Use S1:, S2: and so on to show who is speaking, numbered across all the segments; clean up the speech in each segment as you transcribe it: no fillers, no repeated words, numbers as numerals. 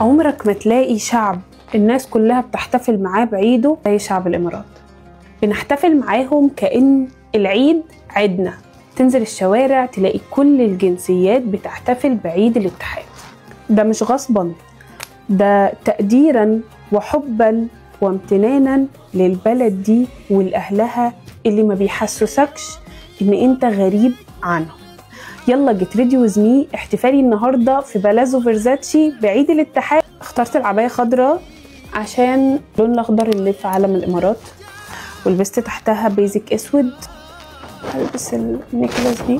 S1: عمرك ما تلاقي شعب الناس كلها بتحتفل معاه بعيده زي شعب الإمارات. بنحتفل معاهم كأن العيد عيدنا. تنزل الشوارع تلاقي كل الجنسيات بتحتفل بعيد الاتحاد. ده مش غصبا، ده تقديرا وحبا وامتنانا للبلد دي ولأهلها اللي ما بيحسسكش ان انت غريب عنهم. يلا جيت ريدي ويز مي، احتفالي النهارده في بالازو فيرزاتشي بعيد الاتحاد. اخترت العبايه خضراء عشان اللون الاخضر اللي في علم الامارات، ولبست تحتها بيزك اسود. هلبس النيكلس دي،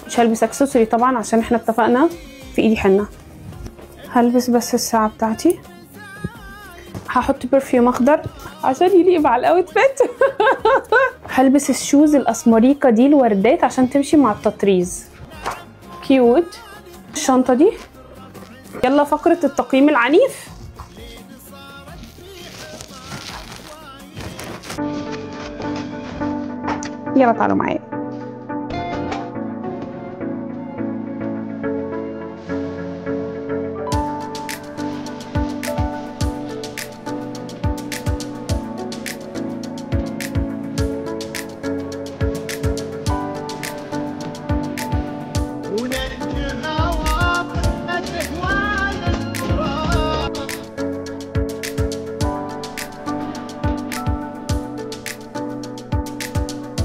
S1: مش هلبس اكسسوري طبعا عشان احنا اتفقنا في ايدي حنه. هلبس بس الساعه بتاعتي، هحط برفيوم اخضر عشان يليق مع الاوتفيت. هلبس الشوز الاسمريكه دي الوردات عشان تمشي مع التطريز. كيوت. الشنطه دي. يلا فقره التقييم العنيف. يلا تعالوا معايا.